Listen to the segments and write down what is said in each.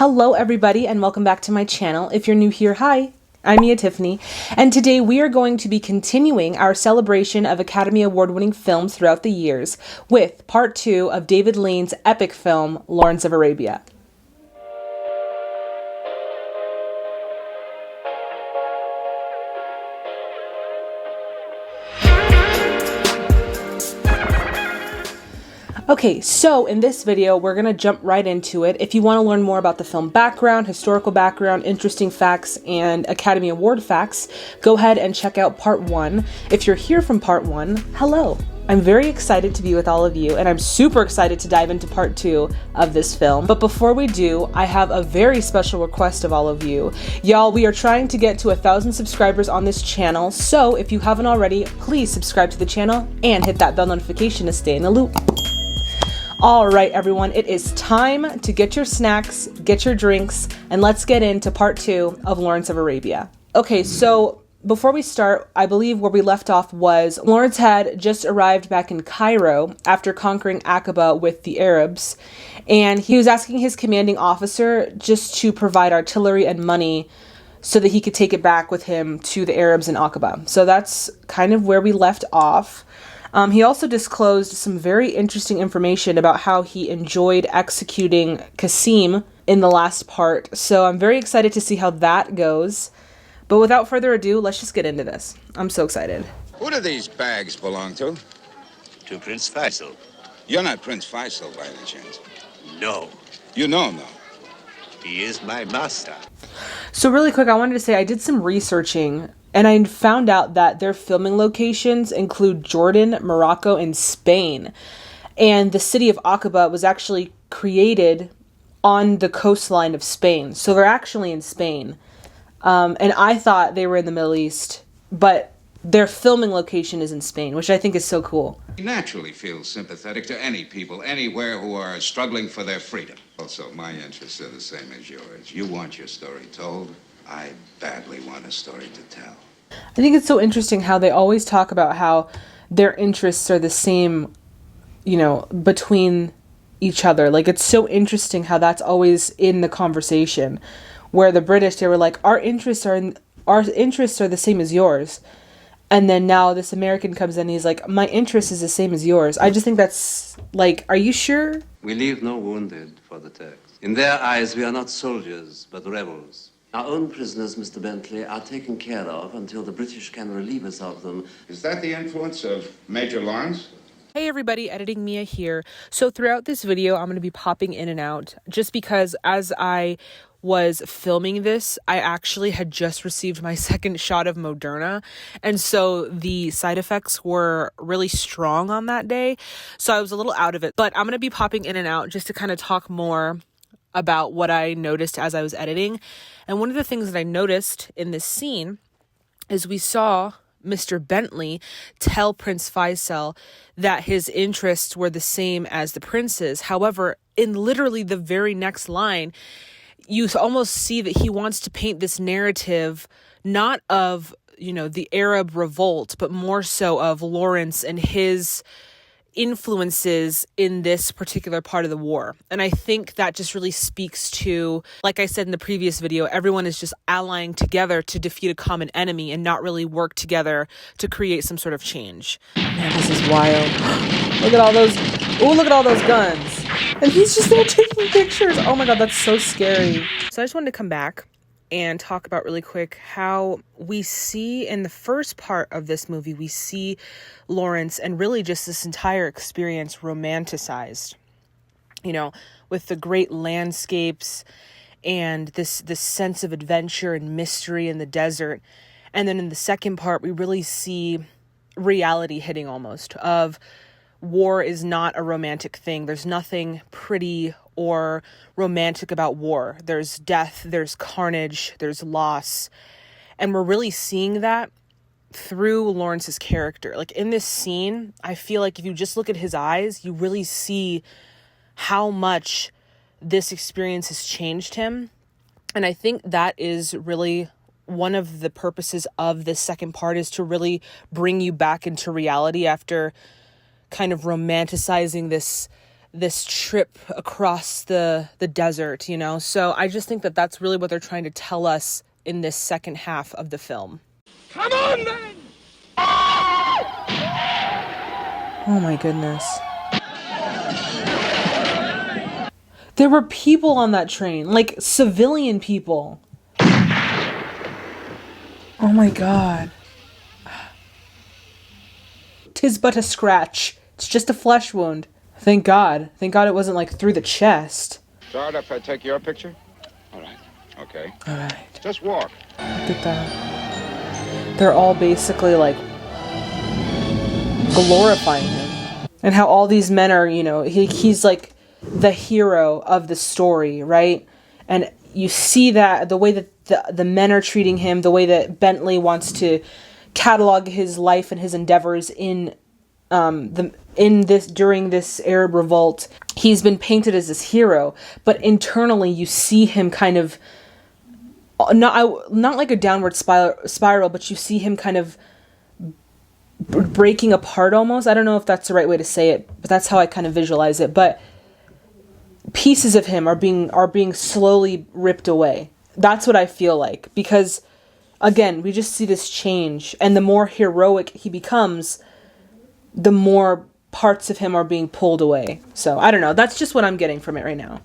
Hello everybody and welcome back to my channel. If you're new here, hi, I'm Tiffany, and today we are going to be continuing our celebration of Academy Award-winning films throughout the years with part 2 of David Lean's epic film, Lawrence of Arabia. Okay, so in this video, we're going to jump right into it. If you want to learn more about the film background, historical background, interesting facts, and Academy Award facts, go ahead and check out part 1. If you're here from part 1, hello. I'm very excited to be with all of you, and I'm super excited to dive into part 2 of this film. But before we do, I have a very special request of all of you. Y'all, we are trying to get to 1,000 subscribers on this channel, so if you haven't already, please subscribe to the channel and hit that bell notification to stay in the loop. All right, everyone, it is time to get your snacks, get your drinks, and let's get into part 2 of Lawrence of Arabia. Okay, so before we start, I believe where we left off was Lawrence had just arrived back in Cairo after conquering Aqaba with the Arabs, and he was asking his commanding officer just to provide artillery and money so that he could take it back with him to the Arabs in Aqaba. So that's kind of where we left off. He also disclosed some very interesting information about how he enjoyed executing Qasim in the last part, so I'm very excited to see how that goes. But without further ado, let's just get into this. I'm so excited. Who do these bags belong to? To Prince Faisal. You're not Prince Faisal by any chance? No. You know him, though. He is my master. So really quick, I wanted to say I did some researching and I found out that their filming locations include Jordan, Morocco, and Spain. And the city of Aqaba was actually created on the coastline of Spain. So they're actually in Spain. And I thought they were in the Middle East, but their filming location is in Spain, which I think is so cool. He naturally feels sympathetic to any people, anywhere, who are struggling for their freedom. Also, my interests are the same as yours. You want your story told. I badly want a story to tell. I think it's so interesting how they always talk about how their interests are the same, between each other. Like, it's so interesting how that's always in the conversation. Where the British, they were like, our interests are the same as yours. And then now this American comes in and he's like, my interest is the same as yours. I just think that's like, are you sure? We leave no wounded for the Turks. In their eyes, we are not soldiers, but rebels. Our own prisoners, Mr. Bentley, are taken care of until the British can relieve us of them. Is that the influence of Major Lawrence? Hey everybody, Editing Mia here. So throughout this video, I'm going to be popping in and out just because as I was filming this, I actually had just received my second shot of Moderna. And so the side effects were really strong on that day. So I was a little out of it, but I'm going to be popping in and out just to kind of talk more about what I noticed as I was editing. And one of the things that I noticed in this scene is we saw Mr. Bentley tell Prince Faisal that his interests were the same as the prince's. However, in literally the very next line, you almost see that he wants to paint this narrative not of, the Arab revolt, but more so of Lawrence and his influences in this particular part of the war. And I think that just really speaks to, like I said in the previous video, everyone is just allying together to defeat a common enemy and not really work together to create some sort of change. Man, this is wild. Look at all those, look at all those guns. And he's just there taking pictures. Oh my God, that's so scary. So I just wanted to come back and talk about really quick how we see in the first part of this movie, we see Lawrence and really just this entire experience romanticized, with the great landscapes and this sense of adventure and mystery in the desert. And then in the second part, we really see reality hitting almost of war is not a romantic thing. There's nothing pretty or romantic about war. There's death, there's carnage, there's loss. And we're really seeing that through Lawrence's character. Like in this scene, I feel like if you just look at his eyes, you really see how much this experience has changed him. And I think that is really one of the purposes of this second part, is to really bring you back into reality after kind of romanticizing this trip across the desert, you know? So I just think that that's really what they're trying to tell us in this second half of the film. Come on, then! Oh my goodness. There were people on that train, like civilian people. Oh my God. 'Tis but a scratch. It's just a flesh wound. Thank God. Thank God it wasn't like through the chest. Sorry if I take your picture? All right. Okay. All right. Just walk. Look at that. They're all basically like glorifying him. And how all these men are, you know, he's like the hero of the story, right? And you see that the way that the men are treating him, the way that Bentley wants to catalog his life and his endeavors in during this Arab revolt. He's been painted as this hero, but internally you see him kind of not like a downward spiral, but you see him kind of breaking apart almost. I don't know if that's the right way to say it, but that's how I kind of visualize it. But pieces of him are being slowly ripped away. That's what I feel like, because again, we just see this change, and the more heroic he becomes, the more parts of him are being pulled away. So I don't know. That's just what I'm getting from it right now.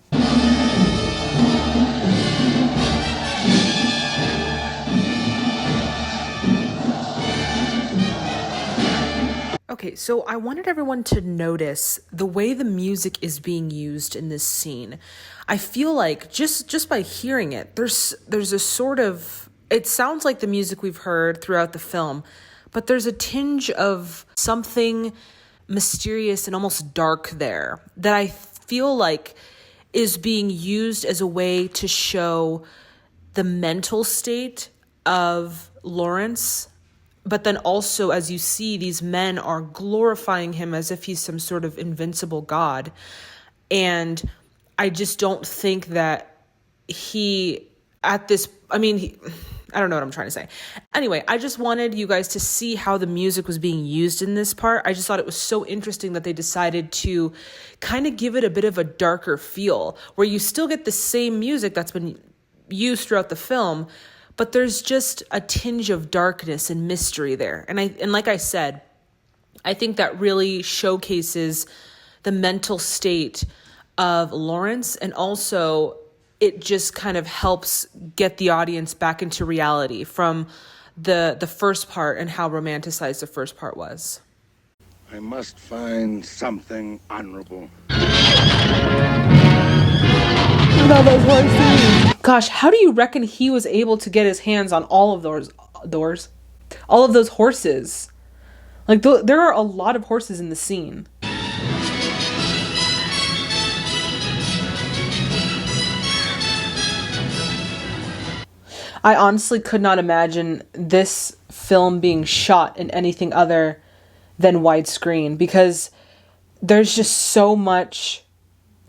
Okay, so I wanted everyone to notice the way the music is being used in this scene. I feel like just by hearing it, there's a sort of, it sounds like the music we've heard throughout the film, but there's a tinge of something mysterious and almost dark there that I feel like is being used as a way to show the mental state of Lawrence. But then also, as you see, these men are glorifying him as if he's some sort of invincible god. And I just don't think that I don't know what I'm trying to say. Anyway, I just wanted you guys to see how the music was being used in this part. I just thought it was so interesting that they decided to kind of give it a bit of a darker feel, where you still get the same music that's been used throughout the film, but there's just a tinge of darkness and mystery there. And like I said, I think that really showcases the mental state of Lawrence, and also it just kind of helps get the audience back into reality from the first part and how romanticized the first part was. I must find something honorable. Gosh, how do you reckon he was able to get his hands on all of those horses? Like, there are a lot of horses in the scene. I honestly could not imagine this film being shot in anything other than widescreen, because there's just so much,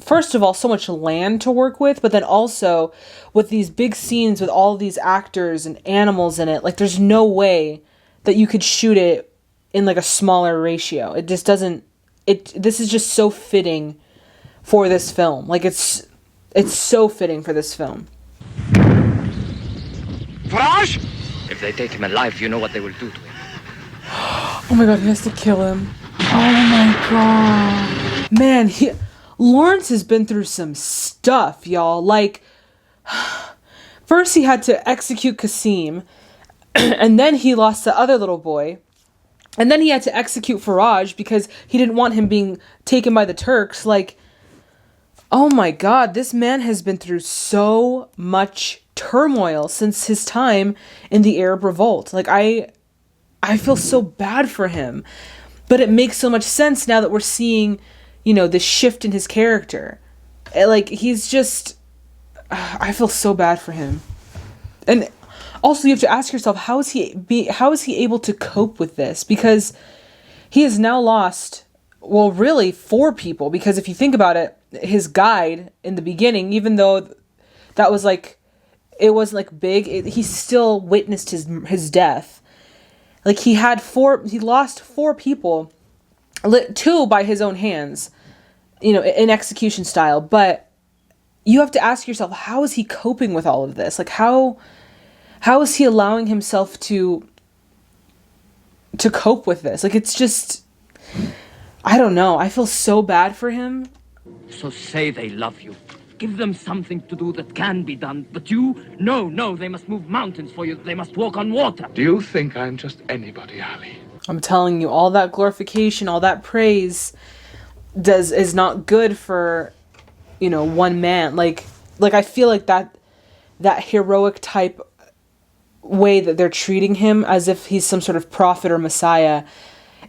first of all, so much land to work with, but then also with these big scenes with all these actors and animals in it, like there's no way that you could shoot it in like a smaller ratio. It just doesn't, this is just so fitting for this film. Like it's so fitting for this film. Farage! If they take him alive, you know what they will do to him. Oh my God, he has to kill him. Oh my God. Man, Lawrence has been through some stuff, y'all. Like, first he had to execute Qasim, and then he lost the other little boy, and then he had to execute Faraj because he didn't want him being taken by the Turks. Like, oh my God, this man has been through so much turmoil since his time in the Arab Revolt. Like, I feel so bad for him, but it makes so much sense now that we're seeing, you know, this shift in his character. Like, he's just, I feel so bad for him. And also you have to ask yourself, how is he able to cope with this? Because he has now lost, well, really 4 people, because if you think about it, his guide in the beginning, even though that was like, it wasn't like big, he still witnessed his death. Like, he lost 4 people, 2 by his own hands, in execution style. But you have to ask yourself, how is he coping with all of this? Like, how is he allowing himself to cope with this? Like, it's just, I don't know. I feel so bad for him. So say they love you. Give them something to do that can be done. But you, no, they must move mountains for you. They must walk on water. Do you think I'm just anybody, Ali? I'm telling you, all that glorification, all that praise is not good for, one man. Like I feel like that heroic type way that they're treating him as if he's some sort of prophet or messiah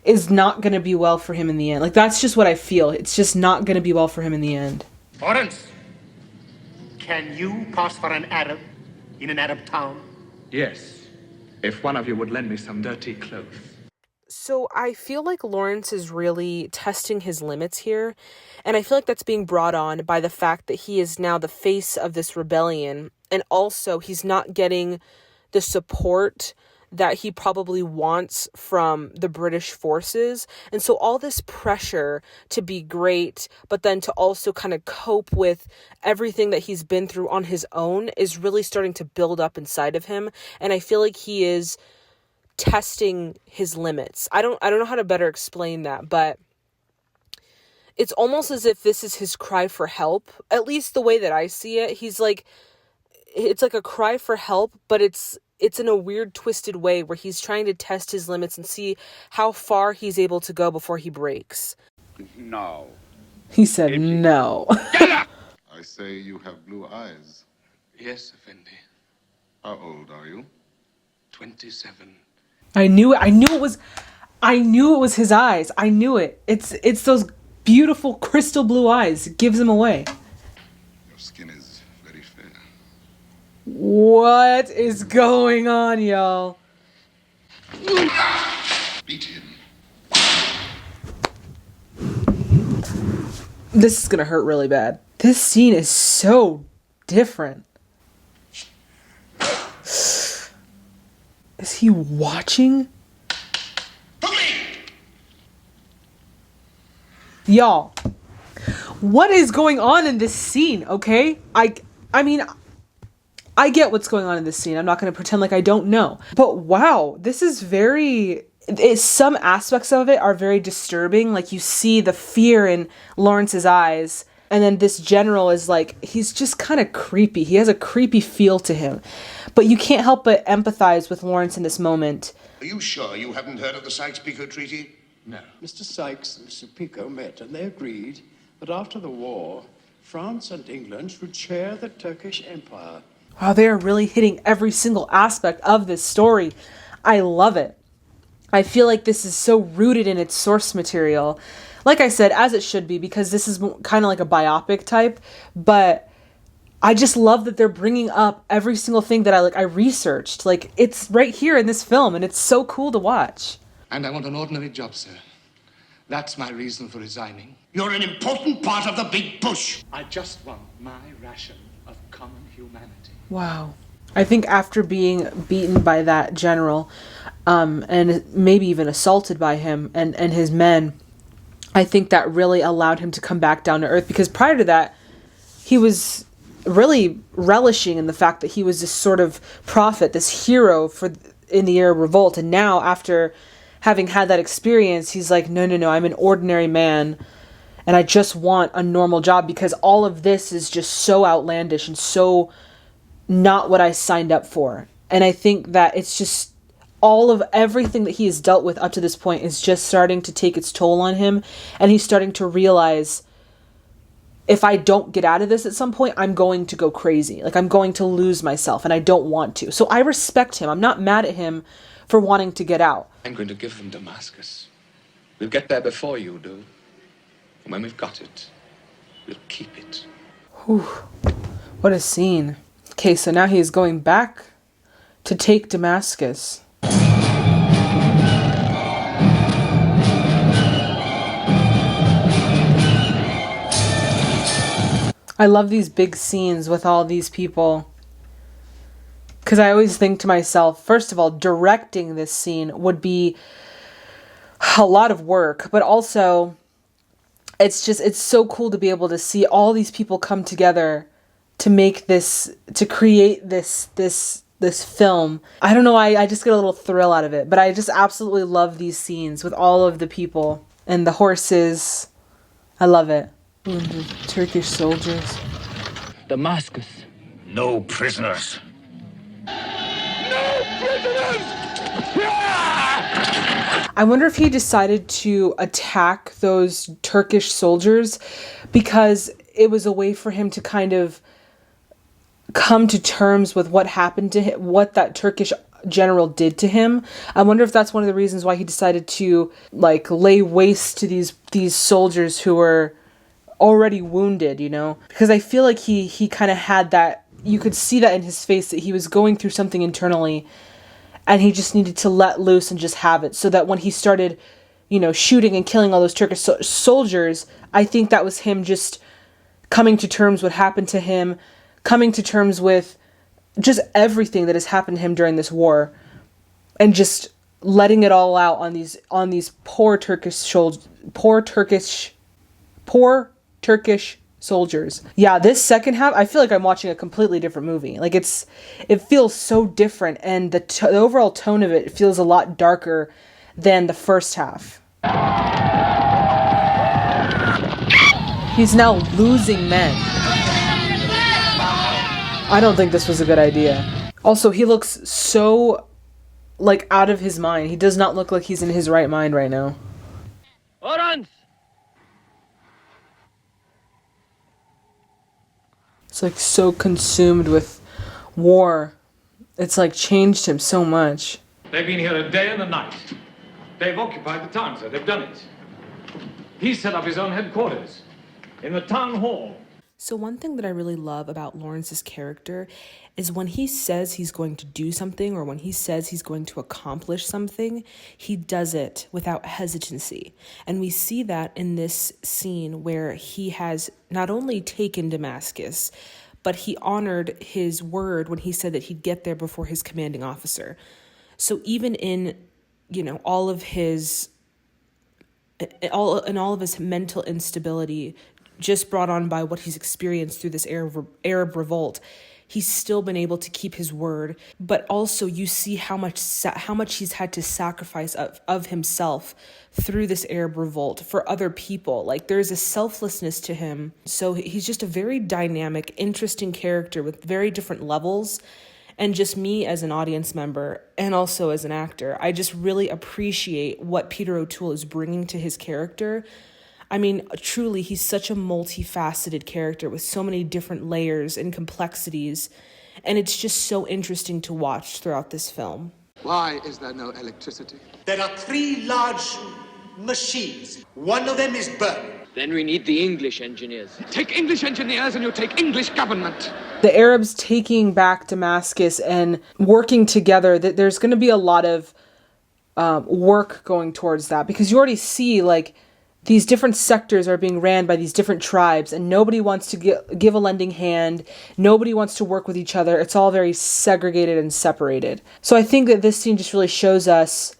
is not going to be well for him in the end. Like, that's just what I feel. It's just not going to be well for him in the end. Lawrence, can you pass for an Arab in an Arab town? Yes. If one of you would lend me some dirty clothes. So I feel like Lawrence is really testing his limits here. And I feel like that's being brought on by the fact that he is now the face of this rebellion. And also he's not getting the support that he probably wants from the British forces. And so all this pressure to be great, but then to also kind of cope with everything that he's been through on his own is really starting to build up inside of him. And I feel like he is testing his limits. I don't know how to better explain that, but it's almost as if this is his cry for help. At least the way that I see it. It's like a cry for help, but it's in a weird, twisted way where he's trying to test his limits and see how far he's able to go before he breaks. No. He said no. I say you have blue eyes. Yes, Effendi. How old are you? 27. I knew it was his eyes. I knew it. It's those beautiful crystal blue eyes. It gives him away. Your skin is very fair. What is going on, y'all? Beat him. This is gonna hurt really bad. This scene is so different. Is he watching? Y'all, what is going on in this scene, okay? I mean, I get what's going on in this scene. I'm not going to pretend like I don't know. But wow, this is some aspects of it are very disturbing. Like, you see the fear in Lawrence's eyes. And then this general is like, he's just kind of creepy. He has a creepy feel to him. But you can't help but empathize with Lawrence in this moment. Are you sure you haven't heard of the Sykes-Picot Treaty? No. Mr. Sykes and Mr. Picot met, and they agreed that after the war, France and England should share the Turkish Empire. Wow, they are really hitting every single aspect of this story. I love it. I feel like this is so rooted in its source material. Like I said, as it should be, because this is kind of like a biopic type, but I just love that they're bringing up every single thing that I researched. Like, it's right here in this film, and it's so cool to watch. And I want an ordinary job, sir. That's my reason for resigning. You're an important part of the big push. I just want my ration of common humanity. Wow. I think after being beaten by that general, and maybe even assaulted by him and his men, I think that really allowed him to come back down to earth, because prior to that, he was really relishing in the fact that he was this sort of prophet, this hero in the Arab revolt. And now, after having had that experience, he's like, no, I'm an ordinary man, and I just want a normal job, because all of this is just so outlandish and so not what I signed up for. And I think that it's just all of everything that he has dealt with up to this point is just starting to take its toll on him. And he's starting to realize, if I don't get out of this at some point, I'm going to go crazy. Like, I'm going to lose myself, and I don't want to. So I respect him. I'm not mad at him for wanting to get out. I'm going to give them Damascus. We'll get there before you do. And when we've got it, we'll keep it. Whew. What a scene. Okay, so now he is going back to take Damascus. I love these big scenes with all these people, because I always think to myself, first of all, directing this scene would be a lot of work, but also it's so cool to be able to see all these people come together to make this, to create this film. I don't know, I just get a little thrill out of it, but I just absolutely love these scenes with all of the people and the horses. I love it. Ooh, the Turkish soldiers. Damascus. No prisoners. I wonder if he decided to attack those Turkish soldiers because it was a way for him to kind of come to terms with what happened to him, what that Turkish general did to him. I wonder if that's one of the reasons why he decided to like lay waste to these soldiers who were already wounded, you know? Because I feel like he kind of had that, you could see that in his face, that he was going through something internally and he just needed to let loose and just have it, so that when he started, you know, shooting and killing all those Turkish soldiers, I think that was him just coming to terms with what happened to him, coming to terms with just everything that has happened to him during this war, and just letting it all out on these poor Turkish soldiers. Yeah, this second half, I feel like I'm watching a completely different movie. Like it feels so different, and the overall tone of it feels a lot darker than the first half. He's now losing men. I don't think this was a good idea. Also, he looks so like out of his mind. He does not look like he's in his right mind right now. Orans! It's like so consumed with war. It's like changed him so much. They've been here a day and a night. They've occupied the town, sir. They've done it. He's set up his own headquarters in the town hall. So one thing that I really love about Lawrence's character is when he says he's going to do something, or when he says he's going to accomplish something, he does it without hesitancy. And we see that in this scene where he has not only taken Damascus, but he honored his word when he said that he'd get there before his commanding officer. So even in, you know, all of his mental instability, just brought on by what he's experienced through this Arab revolt, he's still been able to keep his word. But also you see how much he's had to sacrifice of himself through this Arab revolt for other people. Like, there's a selflessness to him. So he's just a very dynamic, interesting character with very different levels. And just me as an audience member and also as an actor, I just really appreciate what Peter O'Toole is bringing to his character. I mean, truly, he's such a multifaceted character with so many different layers and complexities, and it's just so interesting to watch throughout this film. Why is there no electricity? There are 3 large machines. One of them is burning. Then we need the English engineers. Take English engineers and you take English government. The Arabs taking back Damascus and working together, there's going to be a lot of work going towards that, because you already see, like, these different sectors are being ran by these different tribes, and nobody wants to give a lending hand. Nobody wants to work with each other. It's all very segregated and separated. So I think that this scene just really shows us,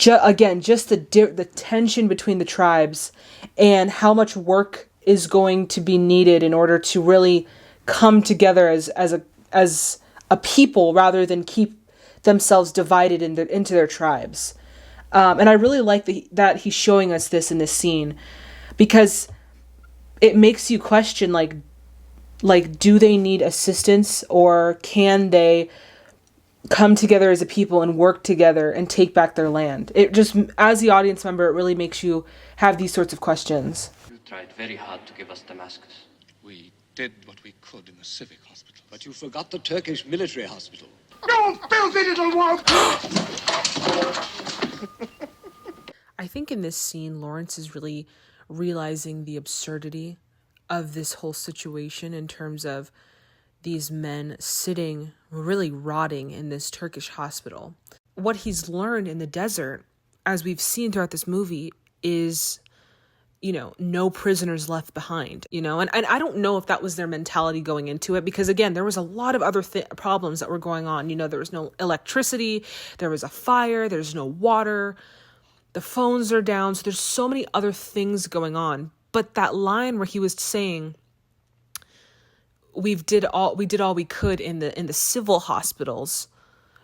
again, just the tension between the tribes and how much work is going to be needed in order to really come together as a people, rather than keep themselves divided into their tribes. And I really like that he's showing us this in this scene, because it makes you question, like, do they need assistance, or can they come together as a people and work together and take back their land? It just, as the audience member, it really makes you have these sorts of questions. You tried very hard to give us Damascus. We did what we could in the civic hospital. But you forgot the Turkish military hospital. You filthy little whelp! I think in this scene, Lawrence is really realizing the absurdity of this whole situation in terms of these men sitting, really rotting in this Turkish hospital. What he's learned in the desert, as we've seen throughout this movie, is, you know, no prisoners left behind, you know, and I don't know if that was their mentality going into it, because again, there was a lot of other problems that were going on. You know, there was no electricity, there was a fire, there's no water, the phones are down. So there's so many other things going on. But that line where he was saying, we did all we could in the civil hospitals.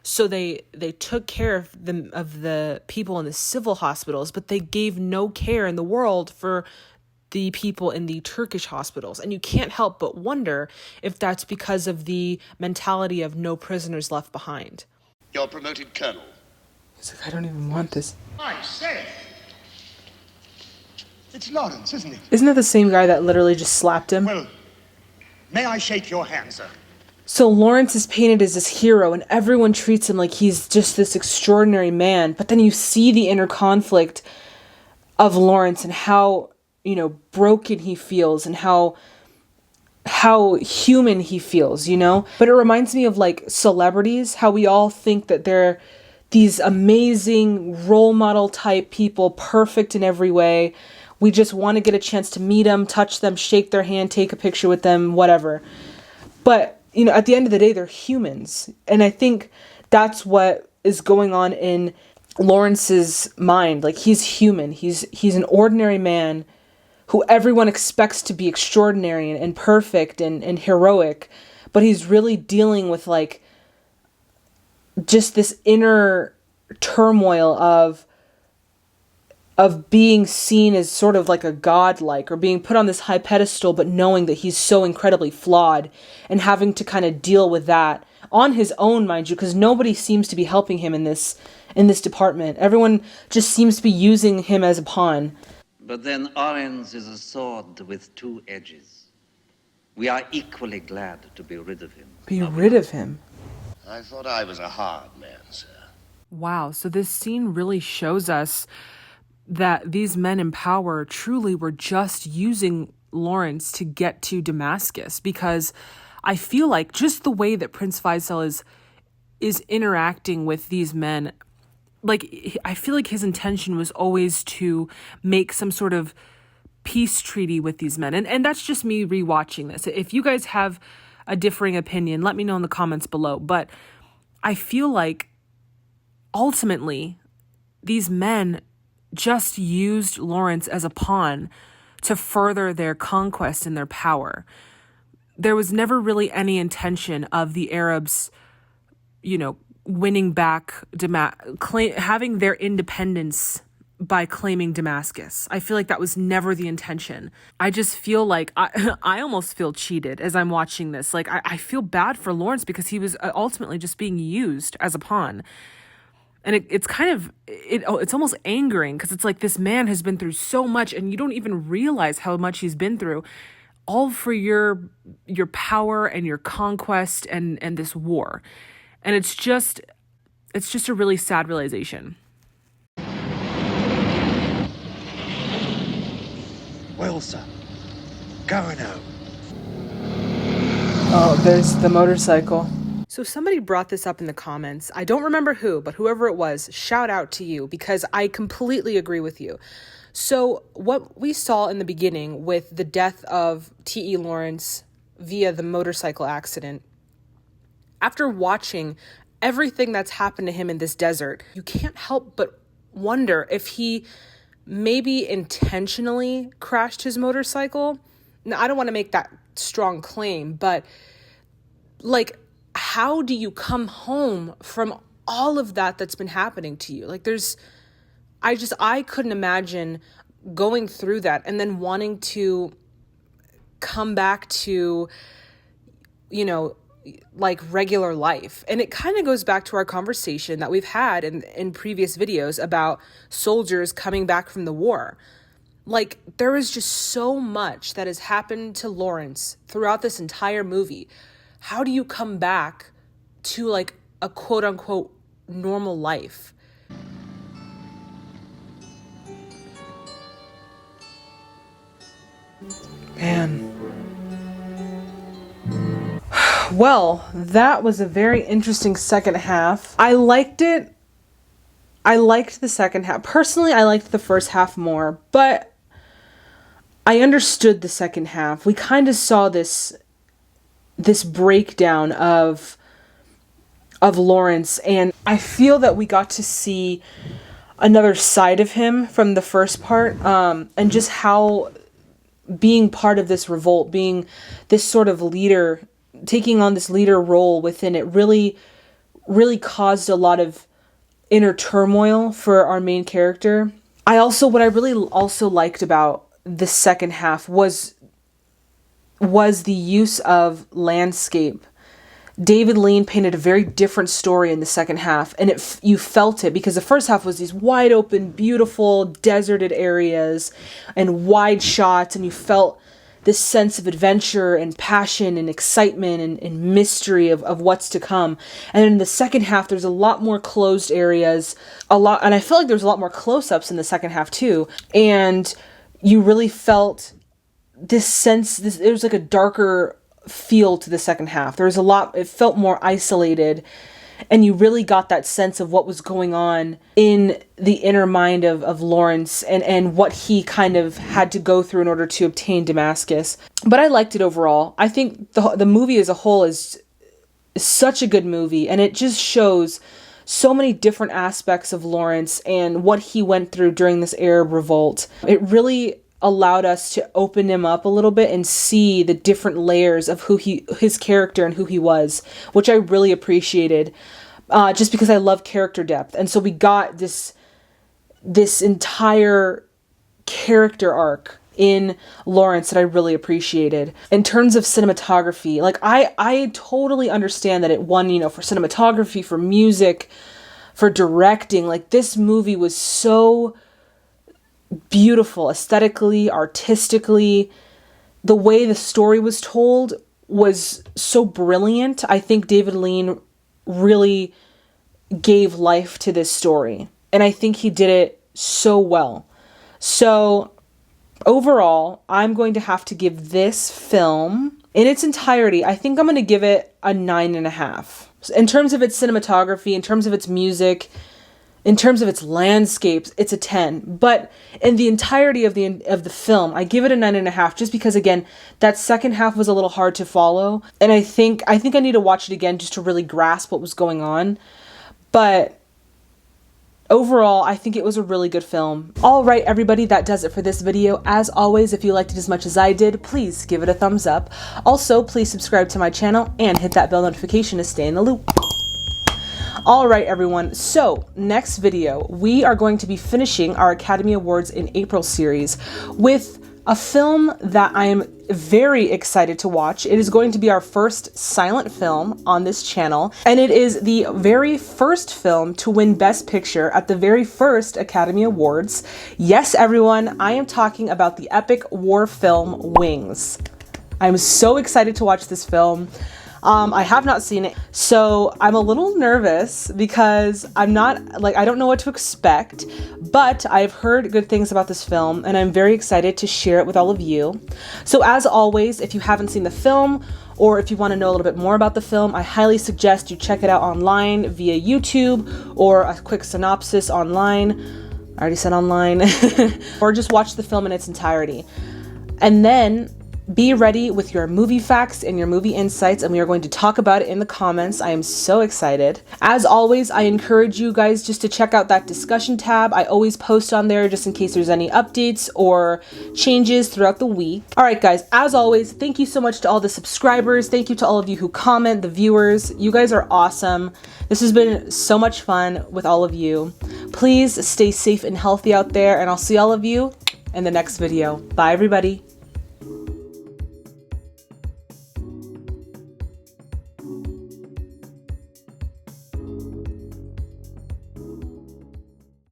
So they took care of the people in the civil hospitals, but they gave no care in the world for the people in the Turkish hospitals. And you can't help but wonder if that's because of the mentality of no prisoners left behind. You're promoted colonel. He's like, I don't even want this. I say. It's Lawrence, isn't it? Isn't that the same guy that literally just slapped him? Well, may I shake your hand, sir? So Lawrence is painted as this hero, and everyone treats him like he's just this extraordinary man. But then you see the inner conflict of Lawrence and how, broken he feels and how human he feels, But it reminds me of like celebrities, how we all think that they're these amazing role model type people, perfect in every way. We just want to get a chance to meet them, touch them, shake their hand, take a picture with them, whatever. But at the end of the day, they're humans. And I think that's what is going on in Lawrence's mind. Like, he's human. He's an ordinary man who everyone expects to be extraordinary and perfect and heroic. But he's really dealing with, like, just this inner turmoil of being seen as sort of like a godlike, or being put on this high pedestal, but knowing that he's so incredibly flawed and having to kind of deal with that on his own, mind you, because nobody seems to be helping him in this department. Everyone just seems to be using him as a pawn. But then orange is a sword with two edges. We are equally glad to be rid of him. Be rid of him? I thought I was a hard man, sir. Wow, so this scene really shows us that these men in power truly were just using Lawrence to get to Damascus, because I feel like just the way that Prince Faisal is interacting with these men, like, I feel like his intention was always to make some sort of peace treaty with these men. And that's just me rewatching this. If you guys have a differing opinion, let me know in the comments below. But I feel like ultimately these men just used Lawrence as a pawn to further their conquest and their power. There was never really any intention of the Arabs, winning back, having their independence by claiming Damascus. I feel like that was never the intention. I just feel like I almost feel cheated as I'm watching this. Like, I feel bad for Lawrence because he was ultimately just being used as a pawn. And it's kind of, it's almost angering, because it's like this man has been through so much and you don't even realize how much he's been through, all for your power and your conquest and this war. And it's just a really sad realization. Well, sir, going home. Oh, there's the motorcycle. So somebody brought this up in the comments. I don't remember who, but whoever it was, shout out to you, because I completely agree with you. So what we saw in the beginning with the death of T.E. Lawrence via the motorcycle accident, after watching everything that's happened to him in this desert, you can't help but wonder if he maybe intentionally crashed his motorcycle. Now, I don't want to make that strong claim, but like, how do you come home from all of that's been happening to you? Like, I couldn't imagine going through that and then wanting to come back to, like, regular life. And it kind of goes back to our conversation that we've had in previous videos about soldiers coming back from the war. Like, there is just so much that has happened to Lawrence throughout this entire movie. How do you come back to, like, a quote unquote normal life? Man. Well, that was a very interesting second half. I liked it. I liked the second half. Personally, I liked the first half more, but I understood the second half. We kind of saw this breakdown of Lawrence, and I feel that we got to see another side of him from the first part, and just how being part of this revolt, being this sort of leader, taking on this leader role within it really caused a lot of inner turmoil for our main character. What I really also liked about the second half was the use of landscape. David Lean painted a very different story in the second half, and you felt it, because the first half was these wide open, beautiful, deserted areas and wide shots, and you felt this sense of adventure and passion and excitement and mystery of what's to come. And then in the second half, there's a lot more closed areas, and I feel like there's a lot more close-ups in the second half too, and you really felt this sense, there was like a darker feel to the second half. There was it felt more isolated, and you really got that sense of what was going on in the inner mind of Lawrence and what he kind of had to go through in order to obtain Damascus. But I liked it overall. I think the movie as a whole is such a good movie, and it just shows so many different aspects of Lawrence and what he went through during this Arab revolt. It really allowed us to open him up a little bit and see the different layers of his character and who he was, which I really appreciated, just because I love character depth. And so we got this entire character arc in Lawrence that I really appreciated. In terms of cinematography, like I totally understand that it won, for cinematography, for music, for directing. Like, this movie was so beautiful aesthetically, artistically. The way the story was told was so brilliant. I think David Lean really gave life to this story, and I think he did it so well. So overall, I'm going to have to give this film in its entirety, I think I'm going to give it a 9.5. In terms of its cinematography, in terms of its music, in terms of its landscapes, it's a 10. But in the entirety of the film, I give it a 9.5, just because, again, that second half was a little hard to follow. And I think I need to watch it again just to really grasp what was going on. But overall, I think it was a really good film. All right, everybody, that does it for this video. As always, if you liked it as much as I did, please give it a thumbs up. Also, please subscribe to my channel and hit that bell notification to stay in the loop. All right, everyone. So next video, we are going to be finishing our Academy Awards in April series with a film that I am very excited to watch. It is going to be our first silent film on this channel, and it is the very first film to win Best Picture at the very first Academy Awards. Yes, everyone, I am talking about the epic war film Wings. I'm so excited to watch this film. I have not seen it, so I'm a little nervous because I don't know what to expect, but I've heard good things about this film, and I'm very excited to share it with all of you. So as always, if you haven't seen the film, or if you want to know a little bit more about the film, I highly suggest you check it out online via YouTube, or a quick synopsis online. I already said online. Or just watch the film in its entirety. And then be ready with your movie facts and your movie insights, and we are going to talk about it in the comments. I am so excited. As always, I encourage you guys just to check out that discussion tab. I always post on there just in case there's any updates or changes throughout the week. All right, guys, as always, thank you so much to all the subscribers. Thank you to all of you who comment, the viewers. You guys are awesome. This has been so much fun with all of you. Please stay safe and healthy out there, and I'll see all of you in the next video. Bye, everybody.